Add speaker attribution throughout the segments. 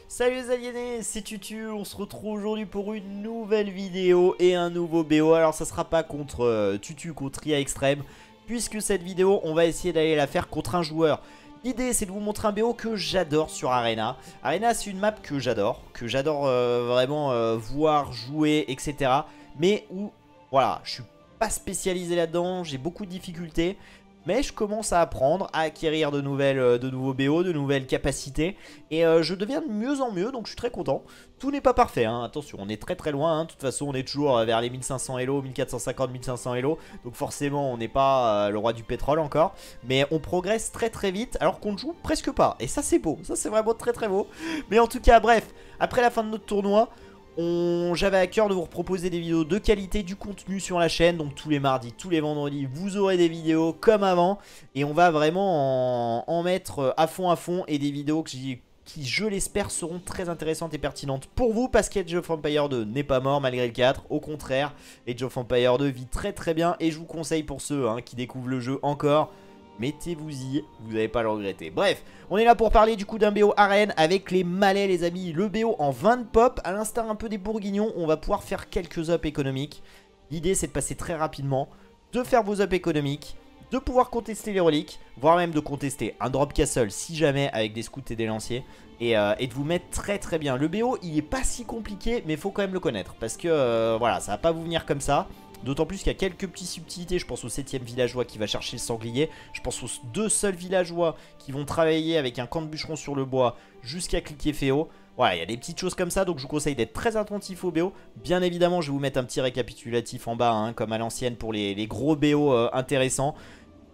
Speaker 1: Salut les aliénés, c'est Tutu, on se retrouve aujourd'hui pour une nouvelle vidéo et un nouveau BO. Alors ça sera pas contre Tutu contre IA Extreme, puisque cette vidéo on va essayer d'aller la faire contre un joueur. L'idée c'est de vous montrer un BO que j'adore sur Arena. Arena c'est une map que j'adore vraiment voir, jouer, etc. Mais où, voilà, je suis pas spécialisé là-dedans, j'ai beaucoup de difficultés. Mais je commence à apprendre, à acquérir de nouveaux BO, de nouvelles capacités. Et je deviens de mieux en mieux, donc je suis très content. Tout n'est pas parfait, hein. Attention, on est très loin. Hein. De toute façon, on est toujours vers les 1500 Elo, 1450, 1500 Elo. Donc forcément, on n'est pas le roi du pétrole encore. Mais on progresse très vite, alors qu'on ne joue presque pas. Et ça, c'est beau. Ça, c'est vraiment très beau. Mais en tout cas, bref, après la fin de notre tournoi... J'avais à cœur de vous proposer des vidéos de qualité, du contenu sur la chaîne. Donc tous les mardis, tous les vendredis, vous aurez des vidéos comme avant. Et on va vraiment en mettre à fond. Et des vidéos qui, je l'espère, seront très intéressantes et pertinentes pour vous. Parce qu'Age of Empires 2 n'est pas mort malgré le 4. Au contraire, Age of Empires 2 vit très bien. Et je vous conseille pour ceux qui découvrent le jeu encore, mettez-vous-y, vous n'allez pas le regretter. Bref, on est là pour parler du coup d'un BO arène avec les malais les amis. Le BO en 20 pop, à l'instar un peu des bourguignons, on va pouvoir faire quelques ups économiques. L'idée c'est de passer très rapidement, de faire vos ups économiques, de pouvoir contester les reliques, voire même de contester un drop castle si jamais avec des scouts et des lanciers. Et de vous mettre très bien. Le BO il est pas si compliqué mais il faut quand même le connaître. Parce que voilà, ça va pas vous venir comme ça. D'autant plus qu'il y a quelques petites subtilités. Je pense au 7ème villageois qui va chercher le sanglier. Je pense aux 2 seuls villageois qui vont travailler avec un camp de bûcherons sur le bois jusqu'à cliquer Féo. Voilà, il y a des petites choses comme ça. Donc je vous conseille d'être très attentif au BO. Bien évidemment, je vais vous mettre un petit récapitulatif en bas, comme à l'ancienne pour les gros BO intéressants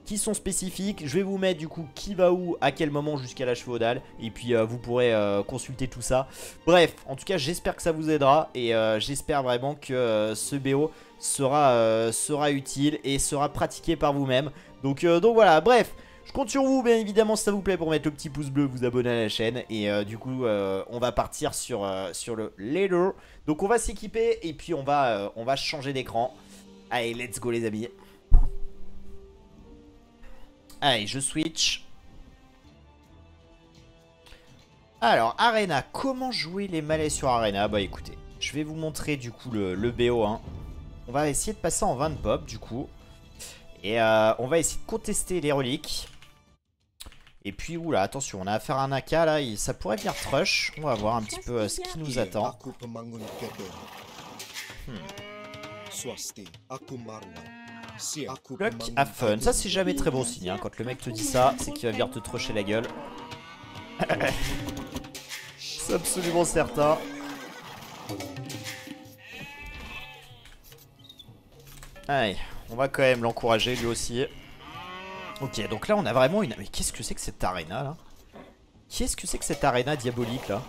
Speaker 1: qui sont spécifiques. Je vais vous mettre du coup qui va où, à quel moment jusqu'à l'âge féodal. Et puis vous pourrez consulter tout ça. Bref, en tout cas j'espère que ça vous aidera. Et j'espère vraiment que ce BO sera utile et sera pratiqué par vous-même. Donc voilà, bref. Je compte sur vous bien évidemment si ça vous plaît pour mettre le petit pouce bleu, vous abonner à la chaîne. Et du coup on va partir sur le leader. Donc on va s'équiper et puis on va changer d'écran. Allez, let's go les amis. Allez, je switch. Alors, Arena. Comment jouer les malais sur Arena? Bah écoutez, je vais vous montrer du coup le BO. On va essayer de passer en 20 pop du coup. Et on va essayer de contester les reliques. Et puis, oula, attention, on a affaire à un AK là. Ça pourrait venir trush. On va voir un petit peu ce qui nous attend. Pluck à fun, ça c'est jamais très bon signe quand le mec te dit ça, c'est qu'il va venir te trusher la gueule. C'est absolument certain. Allez, on va quand même l'encourager lui aussi. Ok, donc là on a vraiment une... Mais qu'est-ce que c'est que cette arena là? Qu'est-ce que c'est que cette arena diabolique là?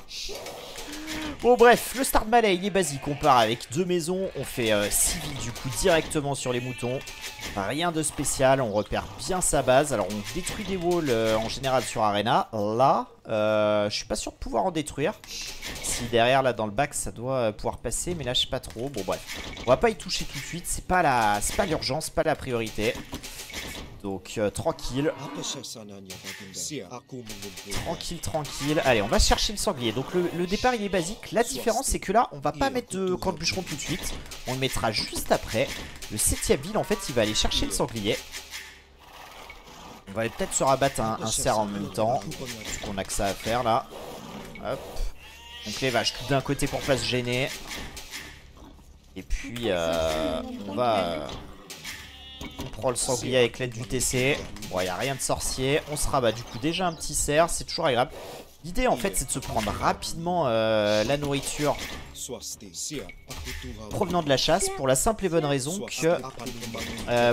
Speaker 1: Bon bref, le start malais il est basique, on part avec 2 maisons, on fait civil du coup directement sur les moutons. Rien de spécial, on repère bien sa base. Alors on détruit des walls en général sur Arena. Là, je suis pas sûr de pouvoir en détruire. Si derrière là dans le bac ça doit pouvoir passer, mais là je sais pas trop. Bon bref, on va pas y toucher tout de suite, c'est pas l'urgence, c'est pas la priorité. Donc tranquille. Tranquille. Allez, on va chercher le sanglier. Donc le départ il est basique. La différence c'est que là on va pas mettre de camp de bûcheron tout de suite. On le mettra juste après. Le 7ème ville en fait il va aller chercher le sanglier. On va peut-être se rabattre un cerf en même temps. Parce qu'on a que ça à faire là. Hop. Donc les vaches tout d'un côté pour pas se gêner. Et puis on va... On prend le sanglier avec l'aide du TC. Bon, il n'y a rien de sorcier. On se rabat du coup déjà un petit cerf. C'est toujours agréable. L'idée en fait c'est de se prendre rapidement la nourriture provenant de la chasse. Pour la simple et bonne raison que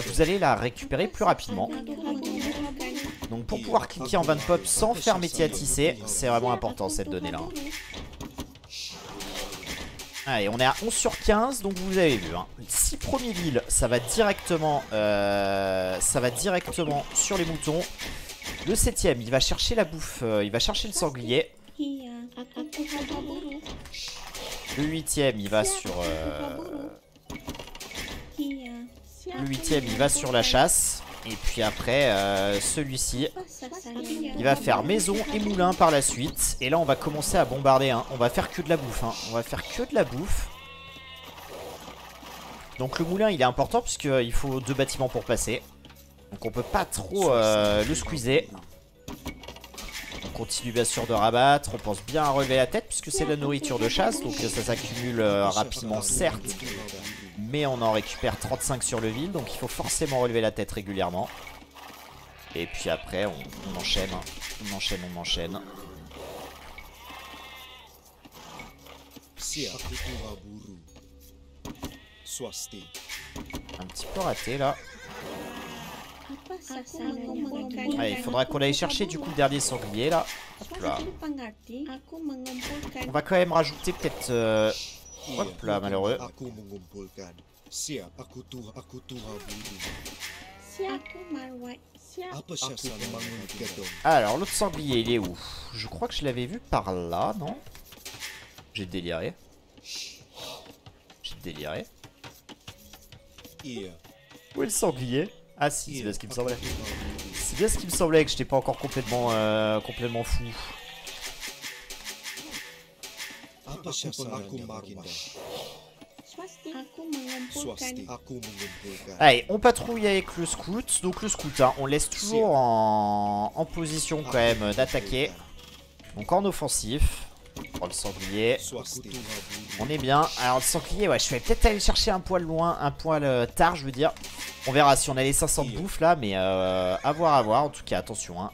Speaker 1: vous allez la récupérer plus rapidement. Donc pour pouvoir cliquer en 20 pop sans faire métier à tisser, c'est vraiment important cette donnée là. Allez, on est à 11 sur 15, donc vous avez vu. 6 premiers villes, ça va directement sur les moutons. Le 7ème, il va chercher la bouffe, il va chercher le sanglier. Le 8ème, il va sur... Le 8ème, il va sur la chasse. Et puis après, celui-ci, Il va faire maison et moulin par la suite. Et là on va commencer à bombarder, hein. On va faire que de la bouffe, hein. On va faire que de la bouffe. Donc le moulin il est important puisqu'il faut 2 bâtiments pour passer. Donc on peut pas trop le squeezer. On continue bien sûr de rabattre. On pense bien à relever la tête puisque c'est de la nourriture de chasse. Donc ça s'accumule rapidement certes. Mais on en récupère 35 sur le vide. Donc il faut forcément relever la tête régulièrement. Et puis après on enchaîne, hein. On enchaîne. Un petit peu raté là. Allez, il faudra qu'on aille chercher du coup le dernier sanglier là. Hop là. On va quand même rajouter peut-être... Hop là, malheureux. Alors l'autre sanglier il est où? Je crois que je l'avais vu par là, non? J'ai déliré. Où est le sanglier? Ah si, c'est bien ce qui me semblait. C'est bien ce qui me semblait, que j'étais pas encore complètement fou. Allez, on patrouille avec le scout. Donc le scout, hein, on laisse toujours en position quand même d'attaquer. Donc en offensif. On prend le sanglier. On est bien. Alors le sanglier, ouais, je vais peut-être aller chercher un poil loin, un poil tard, je veux dire. On verra si on a les 500 de bouffe là, mais à voir. En tout cas, attention, hein.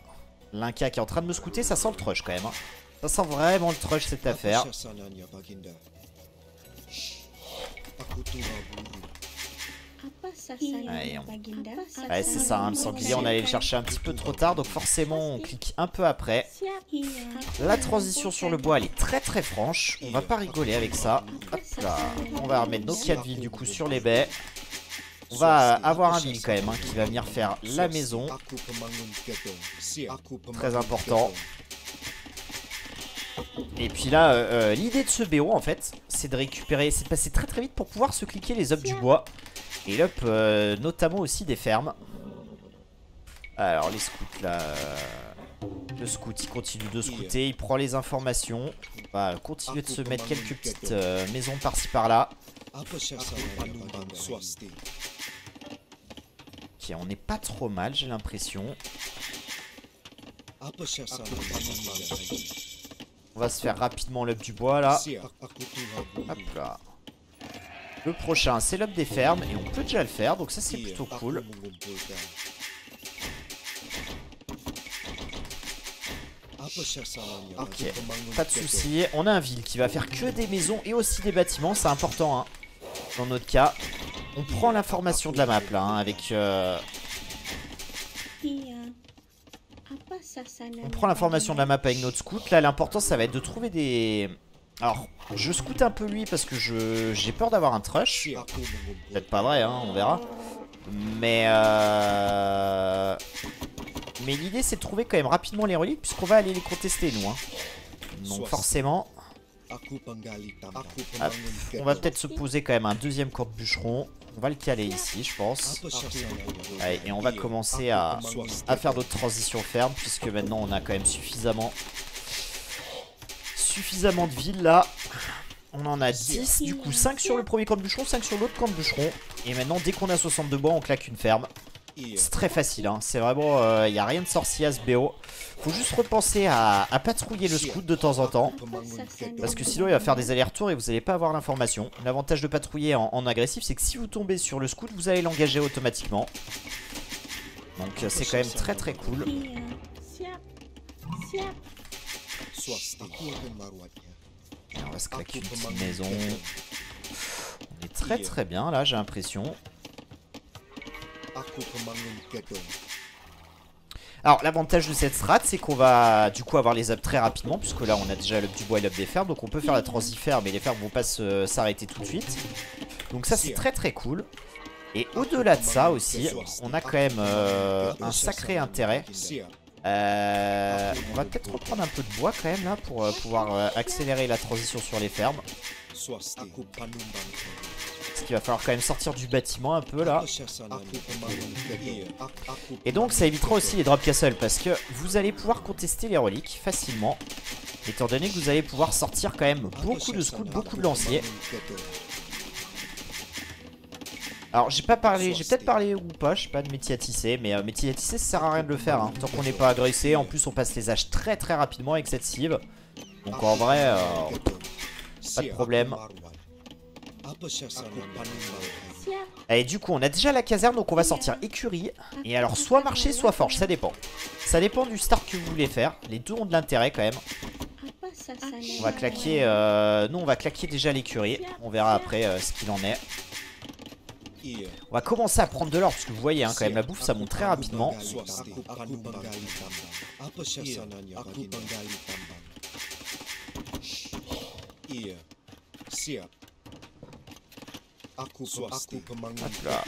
Speaker 1: L'Inca qui est en train de me scouter, ça sent le trush quand même, hein. Ça sent vraiment le trush cette affaire. Allez, ouais, c'est ça, hein, le sanglier, on allait le chercher un petit peu trop tard, donc forcément on clique un peu après. La transition sur le bois, elle est très franche. On va pas rigoler avec ça. Hop là, on va remettre nos 4 villes du coup sur les baies. On va avoir un ville quand même, hein, qui va venir faire la maison. Très important. Et puis là, l'idée de ce BO en fait, c'est de récupérer, c'est de passer très vite pour pouvoir se cliquer les ups du bois. Et l'up notamment aussi des fermes. Alors les scouts là, le scout il continue de scouter, il prend les informations. On va continuer de se mettre quelques petites maisons par-ci par-là. Ok, on n'est pas trop mal, j'ai l'impression. On va se faire rapidement l'up du bois là. Hop là. Le prochain c'est l'up des fermes et on peut déjà le faire, donc ça c'est plutôt cool. Ok, pas de soucis. On a un ville qui va faire que des maisons et aussi des bâtiments, c'est important, hein. Dans notre cas, on prend l'information de la map là, hein, avec... On prend l'information de la map avec notre scout. Là l'important ça va être de trouver des... Alors je scoute un peu lui parce que j'ai peur d'avoir un trush. Peut-être pas vrai, hein, on verra. Mais l'idée c'est de trouver quand même rapidement les reliques puisqu'on va aller les contester nous, hein. Donc forcément hop, on va peut-être se poser quand même un deuxième camp de bûcheron. On va le caler ici je pense. Allez, et on va commencer à faire d'autres transitions fermes puisque maintenant on a quand même suffisamment de villes là. On en a 10, du coup 5 sur le premier camp de bûcheron, 5 sur l'autre camp de bûcheron. Et maintenant dès qu'on a 62 bois on claque une ferme. C'est très facile, hein. C'est vraiment, y a rien de sorcier à ce BO. Faut juste repenser à patrouiller le scout de temps en temps. Parce que sinon il va faire des allers-retours et vous n'allez pas avoir l'information. L'avantage de patrouiller en agressif c'est que si vous tombez sur le scout vous allez l'engager automatiquement. Donc c'est quand même très cool. Et on va se claquer une petite maison. On est très bien là j'ai l'impression. Alors l'avantage de cette strat c'est qu'on va du coup avoir les ups très rapidement puisque là on a déjà l'up du bois et l'up des fermes. Donc on peut faire la transifère mais les fermes vont pas s'arrêter tout de suite. Donc ça c'est très cool. Et au-delà de ça aussi on a quand même un sacré intérêt. On va peut-être reprendre un peu de bois quand même là pour pouvoir accélérer la transition sur les fermes. Parce qu'il va falloir quand même sortir du bâtiment un peu là. Et donc ça évitera aussi les drop castle parce que vous allez pouvoir contester les reliques facilement. Étant donné que vous allez pouvoir sortir quand même beaucoup de scouts, beaucoup de lanciers. Alors j'ai peut-être parlé ou pas, je sais pas de métier à tisser, mais métier à tisser ça sert à rien de le faire hein, tant qu'on n'est pas agressé. En plus on passe les âges très très rapidement avec cette cible. Donc en vrai, pas de problème. Et du coup on a déjà la caserne, donc on va sortir écurie. Et alors soit marché soit forge, ça dépend. Ça dépend du start que vous voulez faire. Les deux ont de l'intérêt quand même. On va claquer, nous on va claquer déjà l'écurie. On verra après ce qu'il en est. On va commencer à prendre de l'or parce que vous voyez hein, quand même la bouffe ça monte très rapidement. Hop là.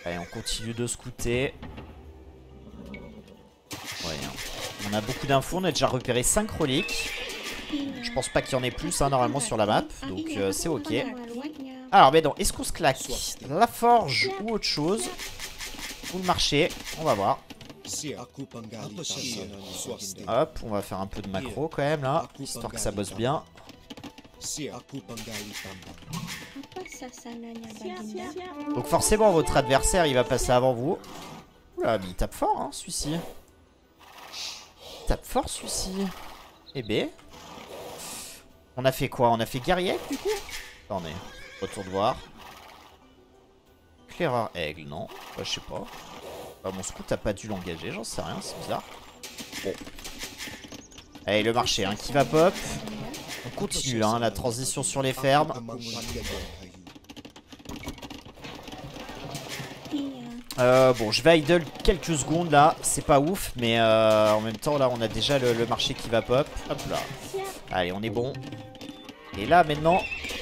Speaker 1: Allez, on continue de scouter. Ouais, hein. On a beaucoup d'infos, on a déjà repéré 5 reliques. Je pense pas qu'il y en ait plus hein, normalement sur la map, donc c'est ok. Alors mais non, est-ce qu'on se claque la forge ou autre chose? Ou le marché? On va voir. Hop, on va faire un peu de macro quand même là, histoire que ça bosse bien. Donc forcément votre adversaire il va passer avant vous. Oula, mais il tape fort hein celui-ci. Il tape fort celui-ci. Eh ben. On a fait quoi? On a fait guerrier du coup? Attendez, retourne voir. Éclaireur aigle, non? Bah, je sais pas. Bah, mon scout a pas dû l'engager, j'en sais rien, c'est bizarre. Bon. Allez, le marché hein, qui va pop. On continue hein, la transition sur les fermes. Bon, je vais idle quelques secondes là, c'est pas ouf, mais en même temps là on a déjà le marché qui va pop. Hop là. Allez, on est bon. Et là maintenant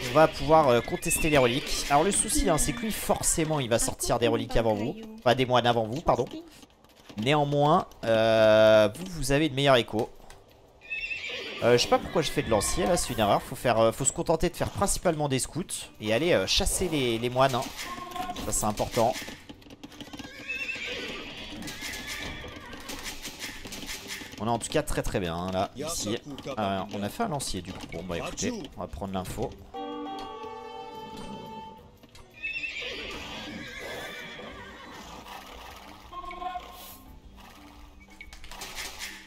Speaker 1: on va pouvoir contester les reliques. Alors le souci hein, c'est que lui forcément il va sortir des reliques avant vous. Enfin des moines avant vous, pardon. Néanmoins vous avez une meilleure écho. Je sais pas pourquoi je fais de lancier là, c'est une erreur. Faut se contenter de faire principalement des scouts et aller chasser les moines hein. Ça c'est important. On est en tout cas très très bien hein, là, ici. On a fait un lancier du coup. Bon bah écoutez, on va prendre l'info.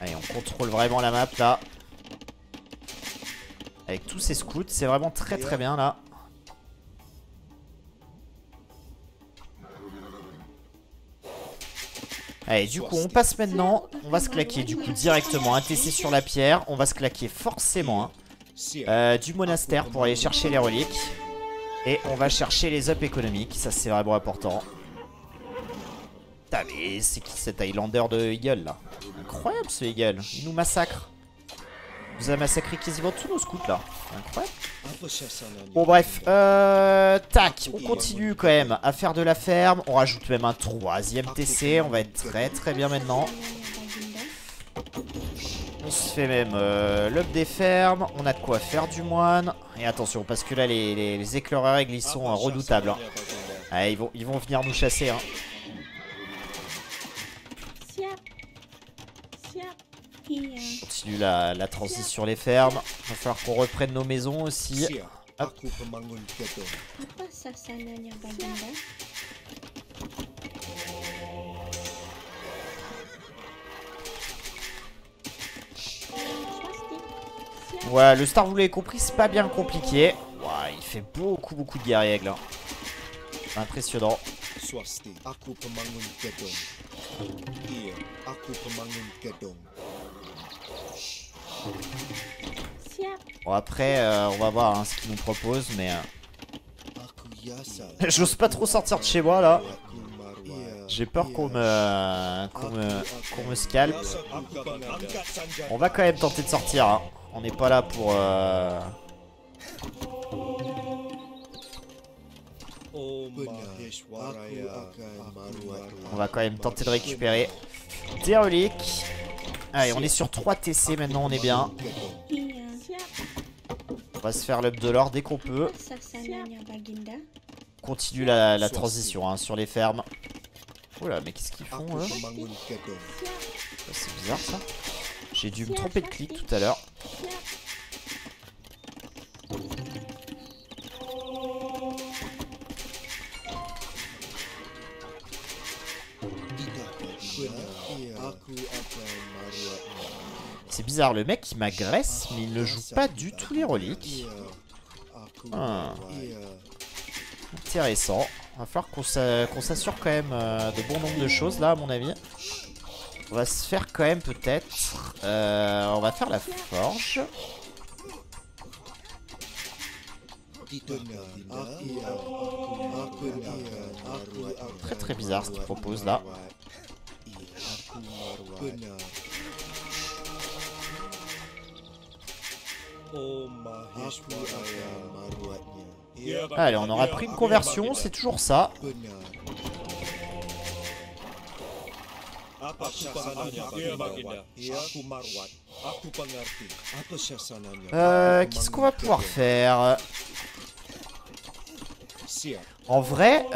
Speaker 1: Allez, on contrôle vraiment la map là. Avec tous ces scouts, c'est vraiment très très bien là. Allez, du coup, on passe maintenant. On va se claquer du coup directement un TC sur la pierre. On va se claquer forcément hein, du monastère pour aller chercher les reliques. Et on va chercher les ups économiques. Ça, c'est vraiment important. Putain, mais c'est qui cet Highlander de Eagle là? Incroyable ce Eagle. Il nous massacre. Il nous a massacré quasiment tous nos scouts là. Incroyable. Bon bref, tac, on continue quand même à faire de la ferme. On rajoute même un 3e TC. On va être très très bien maintenant. On se fait même l'up des fermes. On a de quoi faire du moine. Et attention parce que là les éclaireurs aigles ils sont redoutables hein. Allez, ils vont venir nous chasser hein. On continue la transition sur les fermes. Il va falloir qu'on reprenne nos maisons aussi. Hop. Voilà, le star vous l'avez compris, c'est pas bien compliqué. Wow, il fait beaucoup de guerriers aigles. Impressionnant. Bon après on va voir hein, ce qu'il nous propose mais j'ose pas trop sortir de chez moi là. J'ai peur qu'on me scalpe. On va quand même tenter de sortir hein. On n'est pas là pour on va quand même tenter de récupérer des reliques. Allez, on est sur 3 TC maintenant, on est bien. On va se faire l'up de l'or dès qu'on peut. Continue la transition hein, sur les fermes. Oula, mais qu'est-ce qu'ils font eux? C'est bizarre ça. J'ai dû me tromper de clic tout à l'heure. C'est bizarre, le mec il m'agresse, mais il ne joue pas du tout les reliques. Intéressant. Va falloir qu'on s'assure quand même de bon nombre de choses là à mon avis. On va se faire quand même peut-être. On va faire la forge. Très très bizarre ce qu'il propose là. Allez, on aura pris une conversion, c'est toujours ça. Qu'est-ce qu'on va pouvoir faire? En vrai,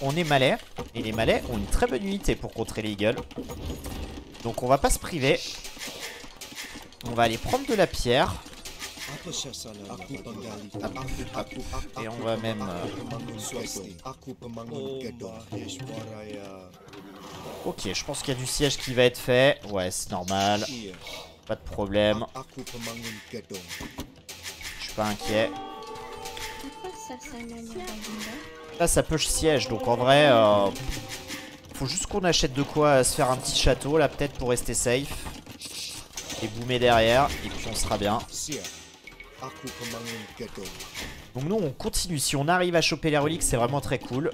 Speaker 1: on est malais. Et les malais ont une très bonne unité pour contrer les eagles. Donc on va pas se priver. On va aller prendre de la pierre. Et on va même... Ok, je pense qu'il y a du siège qui va être fait. Ouais, c'est normal. Pas de problème. Je suis pas inquiet. Là, ça push siège. Donc en vrai, faut juste qu'on achète de quoi se faire un petit château là, peut-être pour rester safe. Et boomer derrière. Et puis on sera bien. Donc nous on continue. Si on arrive à choper les reliques, c'est vraiment très cool.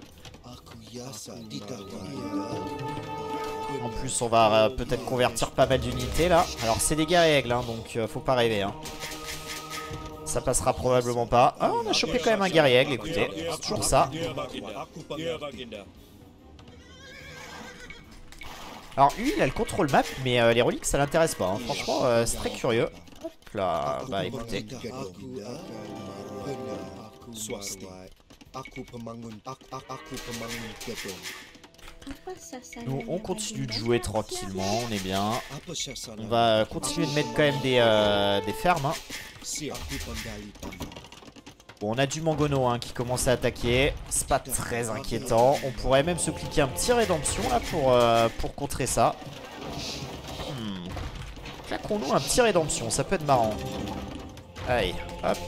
Speaker 1: En plus on va peut-être convertir pas mal d'unités là. Alors c'est des guerriers aigles hein, donc faut pas rêver hein. Ça passera probablement pas. Ah, on a chopé quand même un guerrier aigle, écoutez. C'est toujours ça. Alors lui il a le contrôle map, mais les reliques ça l'intéresse pas hein. Franchement c'est très curieux. Hop là, bah écoutez. Nous on continue de jouer tranquillement, on est bien. On va continuer de mettre quand même des fermes hein. Bon, on a du Mangono hein, qui commence à attaquer. C'est pas très inquiétant. On pourrait même se cliquer un petit rédemption là pour contrer ça. Claquons-nous un petit rédemption, ça peut être marrant. Allez, hop.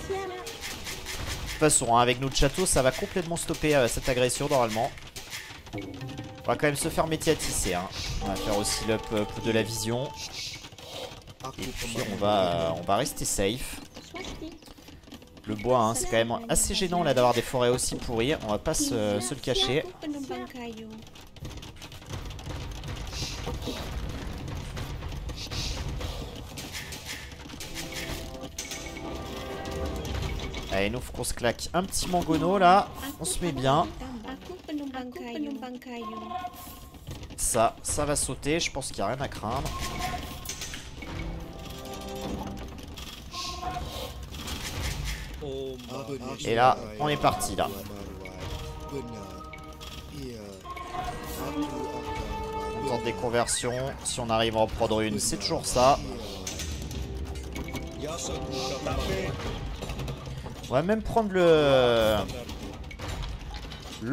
Speaker 1: De toute façon, hein, avec notre château, ça va complètement stopper cette agression normalement. On va quand même se faire médiatiser. Hein. On va faire aussi l'up de la vision. Et puis on va rester safe. Le bois, hein, c'est quand même assez gênant là d'avoir des forêts aussi pourries. On va pas se le cacher. Allez, nous faut qu'on se claque un petit mangono là. On se met bien. Ça va sauter. Je pense qu'il n'y a rien à craindre. Et là, on est parti là. On tente des conversions. Si on arrive à en prendre une, c'est toujours ça. On va même prendre le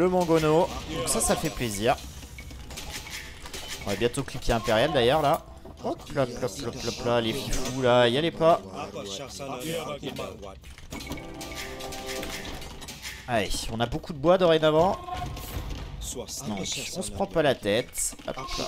Speaker 1: mangono. Donc ça fait plaisir. On va bientôt cliquer impérial d'ailleurs là. Hop là, là, les fifous là, y allez pas. Allez, on a beaucoup de bois dorénavant. Donc, on se prend pas la tête. Hop là.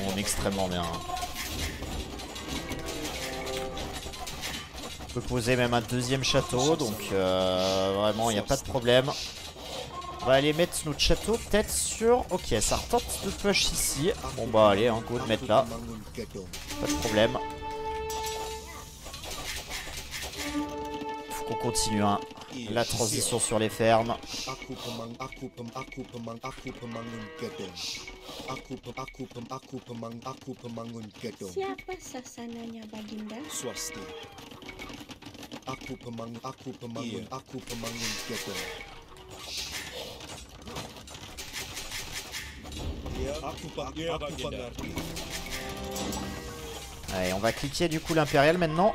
Speaker 1: On est extrêmement bien. On peut poser même un deuxième château, donc vraiment il n'y a pas de problème. On va aller mettre notre château peut-être sur... Ok, ça retente de push ici. Bon bah allez, hein, go de mettre là. Pas de problème. Faut qu'on continue, hein. La transition sur les fermes.
Speaker 2: Siapa sasananya Baginda?
Speaker 3: Swasti. Aku pemangun gedung. Aku pengerti.
Speaker 1: Allez, on va cliquer du coup l'impérial maintenant.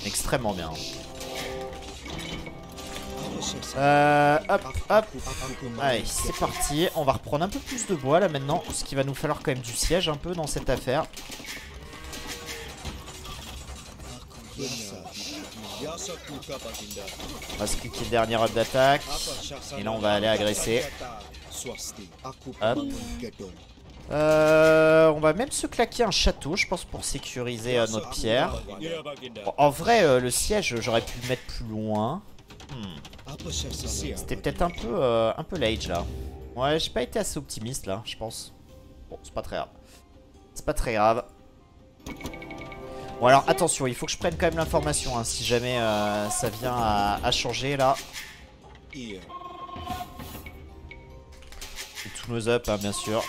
Speaker 1: Extrêmement bien. Hop, hop. Allez, c'est parti. On va reprendre un peu plus de bois là maintenant. Ce qui va nous falloir quand même du siège un peu dans cette affaire. On va se cliquer le dernier up d'attaque. Et là on va aller agresser. Hop. On va même se claquer un château, je pense, pour sécuriser notre pierre. Bon, en vrai, le siège, j'aurais pu le mettre plus loin. C'était peut-être un peu l'age là. Ouais, j'ai pas été assez optimiste là, je pense. Bon, c'est pas très grave. C'est pas très grave. Bon alors attention, il faut que je prenne quand même l'information hein, si jamais ça vient à changer là. Et tous nos up hein, bien sûr.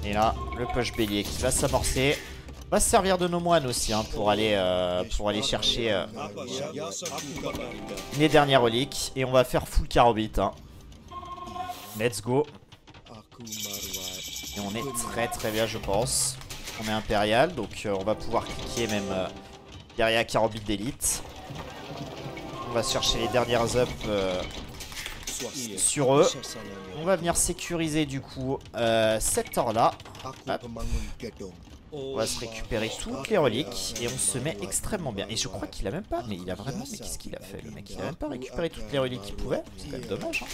Speaker 1: Et là, le push bélier qui va s'amorcer. On va se servir de nos moines aussi hein, pour aller chercher les dernières reliques. Et on va faire full carobite. Hein. Let's go. Et on est très bien je pense. On est impérial donc on va pouvoir cliquer même derrière carobite d'élite. On va chercher les dernières up sur eux. On va venir sécuriser du coup cette or là. Hop. On va se récupérer toutes les reliques et on se met extrêmement bien. Et je crois qu'il a même pas, mais il a vraiment, mais qu'est-ce qu'il a fait le mec? Il a même pas récupéré toutes les reliques qu'il pouvait. C'est quand même dommage. Hein.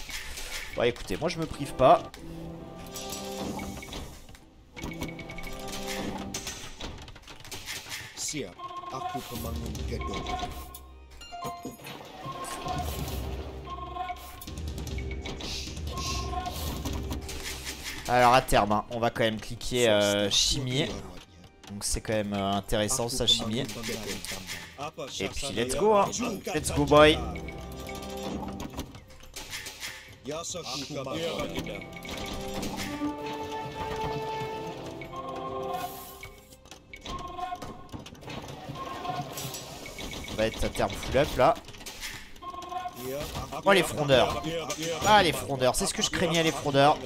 Speaker 1: Bon écoutez, moi je me prive pas. Alors à terme, hein, on va quand même cliquer chimie. Donc c'est quand même intéressant ça, chimie. Et puis let's go, hein. Let's go boy. On va être à terme full up là. Oh les frondeurs. Ah les frondeurs, c'est ce que je craignais les frondeurs.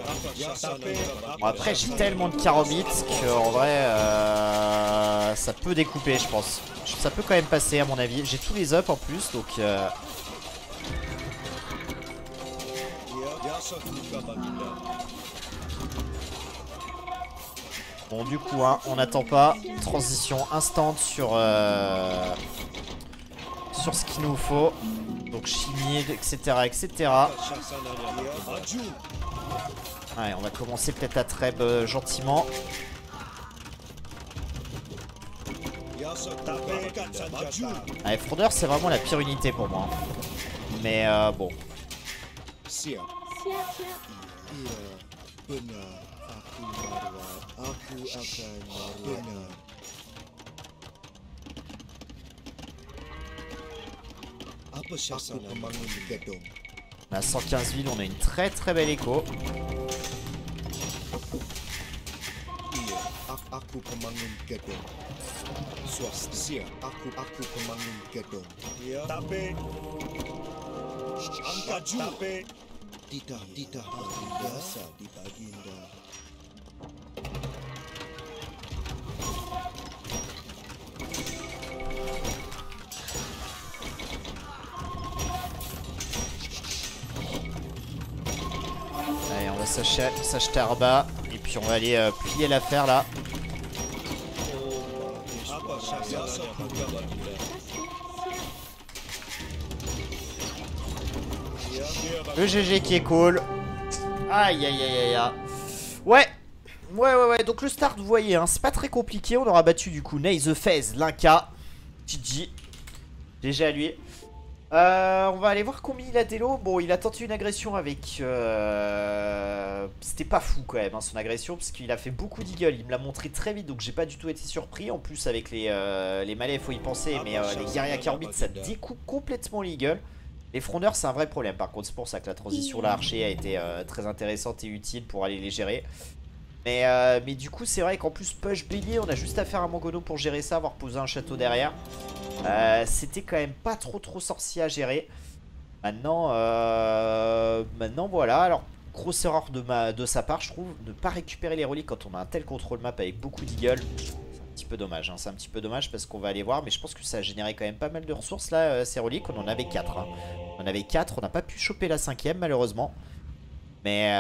Speaker 1: Bon après j'ai tellement de carobites qu'en vrai ça peut découper je pense. Ça peut quand même passer à mon avis. J'ai tous les up en plus donc bon du coup hein, on n'attend pas. Transition instant sur ce qu'il nous faut. Donc chimie, etc. etc. Allez, on va commencer peut-être à treb gentiment. Allez, frondeur c'est vraiment la pire unité pour moi. Mais bon. On a 115 villes, on a une très belle écho. Allez, on va s'acheter Arba et puis on va aller plier l'affaire là. Le GG qui est cool. Aïe aïe aïe aïe. Ouais. Donc le start vous voyez hein, c'est pas très compliqué. On aura battu du coup Ney the Fez, l'Inca. GG. GG à lui. On va aller voir combien il a d'élo. Bon, il a tenté une agression avec... C'était pas fou quand même, hein, son agression, parce qu'il a fait beaucoup d'eagle. Il me l'a montré très vite, donc j'ai pas du tout été surpris. En plus, avec les malais, il faut y penser, mais les guerriers à Kerbit, ça découpe complètement l'eagle. Les frondeurs, c'est un vrai problème. Par contre, c'est pour ça que la transition là, archer, a été très intéressante et utile pour aller les gérer. Mais du coup, c'est vrai qu'en plus, push bélier, on a juste à faire un mangono pour gérer ça, avoir posé un château derrière. C'était quand même pas trop sorcier à gérer. Maintenant, voilà. Alors, grosse erreur de sa part, je trouve, de ne pas récupérer les reliques quand on a un tel contrôle map avec beaucoup d'eagle. C'est un petit peu dommage, hein. C'est un petit peu dommage parce qu'on va aller voir. Mais je pense que ça a généré quand même pas mal de ressources là, ces reliques. On en avait 4. Hein. On en avait 4, on n'a pas pu choper la 5ème malheureusement. Mais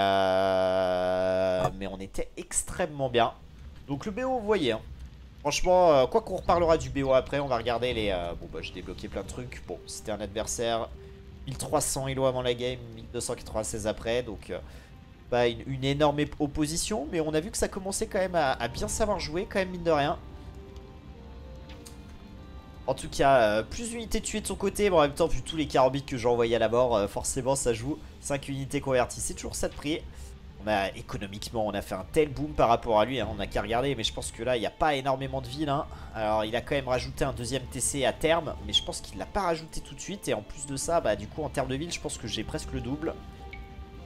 Speaker 1: on était extrêmement bien. Donc le BO, vous voyez, hein. Franchement, quoi qu'on reparlera du BO après, on va regarder les... Bon bah j'ai débloqué plein de trucs. Bon, c'était un adversaire 1300 elo avant la game, 1296 après. Donc pas une énorme opposition. Mais on a vu que ça commençait quand même à bien savoir jouer, quand même mine de rien. En tout cas, plus d'unités tuées de son côté. Bon, en même temps, vu tous les carambites que j'ai envoyés à la mort, forcément ça joue. 5 unités converties, c'est toujours ça de prix. Économiquement, on a fait un tel boom par rapport à lui, hein, on n'a qu'à regarder. Mais je pense que là, il n'y a pas énormément de villes, hein. Alors, il a quand même rajouté un deuxième TC à terme. Mais je pense qu'il ne l'a pas rajouté tout de suite. Et en plus de ça, bah, du coup, en termes de villes, je pense que j'ai presque le double.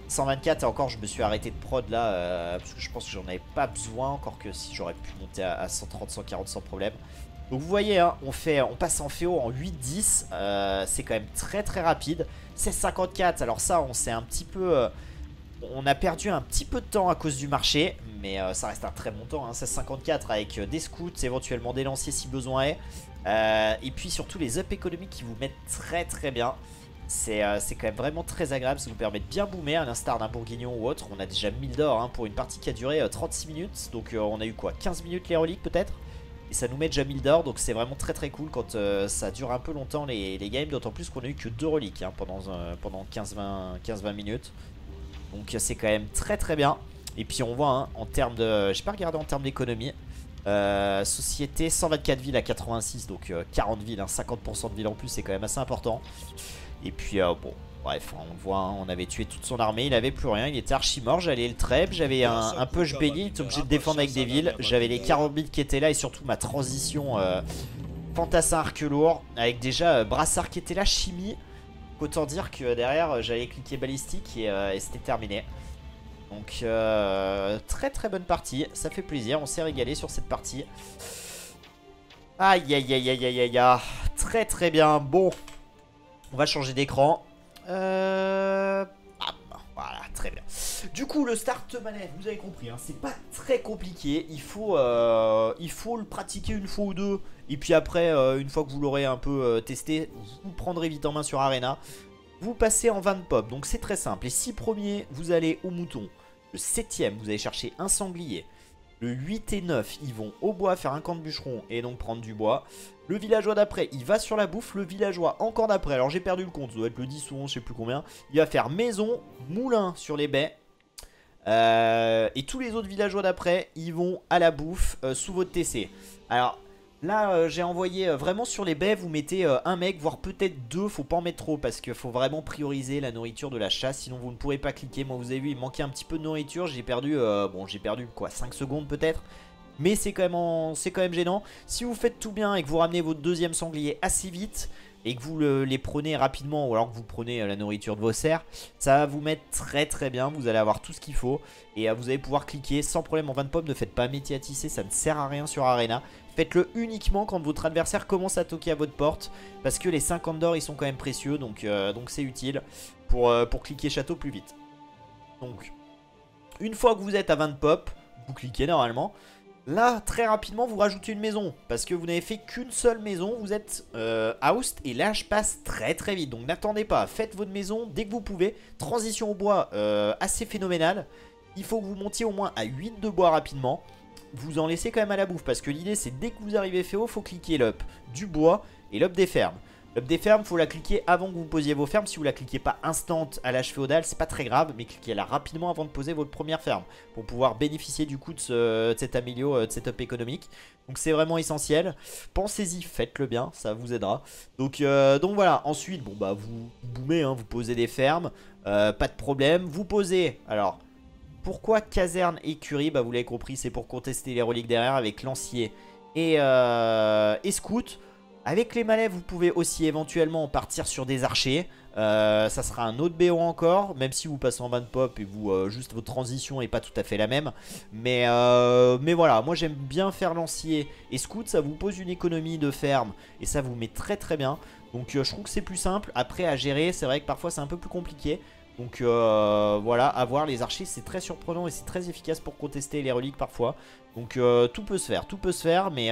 Speaker 1: 124 et encore, je me suis arrêté de prod là. Parce que je pense que j'en avais pas besoin. Encore que si j'aurais pu monter à 130, 140 sans problème. Donc vous voyez, hein, on passe en féo en 8-10, c'est quand même très rapide. 16-54, alors ça on s'est un petit peu... on a perdu un petit peu de temps à cause du marché, mais ça reste un très bon temps, hein, 16-54 avec des scouts, éventuellement des lanciers si besoin est. Et puis surtout les ups économiques qui vous mettent très bien. C'est quand même vraiment très agréable, ça vous permet de bien boomer à l'instar d'un bourguignon ou autre. On a déjà 1000 d'or, hein, pour une partie qui a duré 36 minutes, donc on a eu quoi, 15 minutes les reliques peut-être. Et ça nous met déjà 1000 d'or, donc c'est vraiment très cool quand ça dure un peu longtemps les games. D'autant plus qu'on a eu que 2 reliques, hein, pendant 15-20 minutes. Donc c'est quand même très bien. Et puis on voit, hein, en termes de... J'ai pas regardé en termes d'économie. Société, 124 villes à 86, donc 40 villes, hein, 50% de villes en plus, c'est quand même assez important. Et puis bon... Bref, on voit, hein, on avait tué toute son armée, il avait plus rien, il était archi mort, j'allais le treb, j'avais un push bélier, il était obligé de défendre avec des villes, j'avais les carambites qui étaient là et surtout ma transition fantassin arc lourd, avec déjà brassard qui était là, chimie, autant dire que derrière j'allais cliquer balistique et c'était terminé. Donc très bonne partie, ça fait plaisir, on s'est régalé sur cette partie. Aïe, très bien, bon, on va changer d'écran. Voilà, très bien. Du coup, le start manette, vous avez compris, hein, c'est pas très compliqué. Il faut le pratiquer une fois ou deux. Et puis après, une fois que vous l'aurez un peu testé, vous prendrez vite en main sur Arena. Vous passez en 20 pop, donc c'est très simple. Les 6 premiers, vous allez au mouton. Le 7ème, vous allez chercher un sanglier. Le 8 et 9, ils vont au bois faire un camp de bûcheron et donc prendre du bois. Le villageois d'après, il va sur la bouffe. Le villageois encore d'après, alors j'ai perdu le compte, ça doit être le 10 ou 11, je sais plus combien. Il va faire maison, moulin sur les baies. Et tous les autres villageois d'après, ils vont à la bouffe sous votre TC. Alors là, j'ai envoyé vraiment sur les baies, vous mettez un mec, voire peut-être 2. Faut pas en mettre trop parce qu'il faut vraiment prioriser la nourriture de la chasse. Sinon vous ne pourrez pas cliquer. Moi vous avez vu, il manquait un petit peu de nourriture. J'ai perdu, j'ai perdu quoi, 5 secondes peut-être. Mais c'est quand même gênant. Si vous faites tout bien et que vous ramenez votre deuxième sanglier assez vite et que vous les prenez rapidement, ou alors que vous prenez la nourriture de vos cerfs, ça va vous mettre très bien. Vous allez avoir tout ce qu'il faut et vous allez pouvoir cliquer sans problème en 20 pommes. Ne faites pas métier à tisser, ça ne sert à rien sur Arena. Faites-le uniquement quand votre adversaire commence à toquer à votre porte, parce que les 50 d'or ils sont quand même précieux, donc c'est utile pour cliquer château plus vite. Donc une fois que vous êtes à 20 pop, vous cliquez normalement. Là, très rapidement, vous rajoutez une maison. Parce que vous n'avez fait qu'une seule maison. Vous êtes housed. Et là, je passe très vite. Donc n'attendez pas. Faites votre maison dès que vous pouvez. Transition au bois assez phénoménale. Il faut que vous montiez au moins à 8 de bois rapidement. Vous en laissez quand même à la bouffe. Parce que l'idée, c'est dès que vous arrivez féo, il faut cliquer l'up du bois et l'up des fermes. L'up des fermes, faut la cliquer avant que vous posiez vos fermes. Si vous la cliquez pas instant à l'âge féodal, c'est pas très grave, mais cliquez-la rapidement avant de poser votre première ferme pour pouvoir bénéficier du coup de cette amélioration, de cette up économique. Donc c'est vraiment essentiel. Pensez-y, faites-le bien, ça vous aidera. Donc voilà, ensuite, bon bah vous boomez, hein, vous posez des fermes, pas de problème. Vous posez, alors, pourquoi caserne et écurie? Bah vous l'avez compris, c'est pour contester les reliques derrière avec lancier et scout. Avec les malais, vous pouvez aussi éventuellement partir sur des archers. Ça sera un autre BO encore, même si vous passez en ban pop et vous juste votre transition n'est pas tout à fait la même. Mais voilà, moi j'aime bien faire lancier et scout, ça vous pose une économie de ferme et ça vous met très très bien. Donc je trouve que c'est plus simple. Après à gérer, c'est vrai que parfois c'est un peu plus compliqué. Donc voilà, avoir les archers c'est très surprenant et c'est très efficace pour contester les reliques parfois. Donc tout peut se faire, mais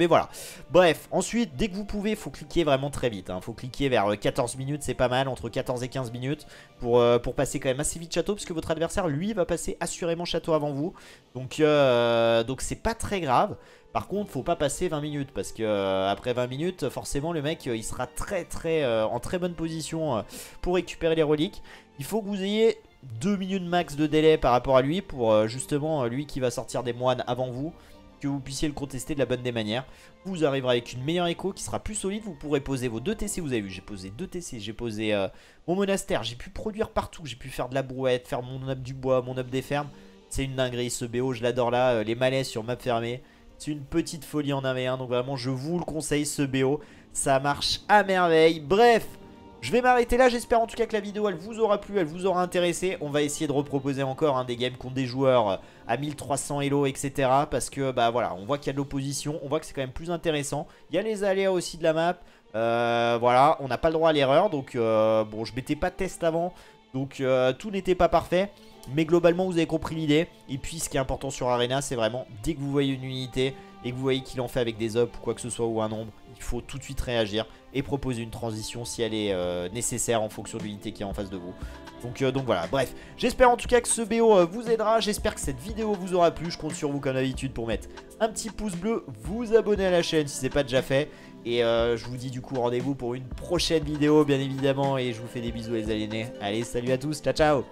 Speaker 1: voilà. Bref, ensuite dès que vous pouvez, faut cliquer vraiment très vite, hein. Faut cliquer vers 14 minutes, c'est pas mal, entre 14 et 15 minutes pour passer quand même assez vite château, parce que votre adversaire lui va passer assurément château avant vous. Donc c'est pas très grave. Par contre, faut pas passer 20 minutes parce que après 20 minutes, forcément le mec il sera en très bonne position pour récupérer les reliques. Il faut que vous ayez 2 minutes max de délai par rapport à lui pour justement lui qui va sortir des moines avant vous, que vous puissiez le contester de la bonne des manières. Vous arriverez avec une meilleure écho qui sera plus solide. Vous pourrez poser vos 2 TC, vous avez vu, j'ai posé 2 TC, j'ai posé mon monastère, j'ai pu produire partout, j'ai pu faire de la brouette, faire mon up du bois, mon up des fermes. C'est une dinguerie ce BO, je l'adore là, les malais sur map fermée. C'est une petite folie en 1v1, donc vraiment je vous le conseille ce BO, ça marche à merveille. Bref, je vais m'arrêter là, j'espère en tout cas que la vidéo elle vous aura plu, elle vous aura intéressé. On va essayer de reproposer encore des games contre des joueurs à 1300 Elo, etc. Parce que bah voilà, on voit qu'il y a de l'opposition, on voit que c'est quand même plus intéressant. Il y a les aléas aussi de la map, voilà, on n'a pas le droit à l'erreur. Donc bon, je mettais pas de test avant, donc tout n'était pas parfait. Mais globalement vous avez compris l'idée. Et puis ce qui est important sur Arena, c'est vraiment dès que vous voyez une unité et que vous voyez qu'il en fait avec des ups ou quoi que ce soit ou un nombre, il faut tout de suite réagir et proposer une transition si elle est nécessaire en fonction de l'unité qui est en face de vous. Donc voilà, bref, j'espère en tout cas que ce BO vous aidera. J'espère que cette vidéo vous aura plu. Je compte sur vous comme d'habitude pour mettre un petit pouce bleu, vous abonner à la chaîne si ce n'est pas déjà fait. Et je vous dis du coup rendez-vous pour une prochaine vidéo bien évidemment. Et je vous fais des bisous les aliénés. Allez, salut à tous, ciao ciao.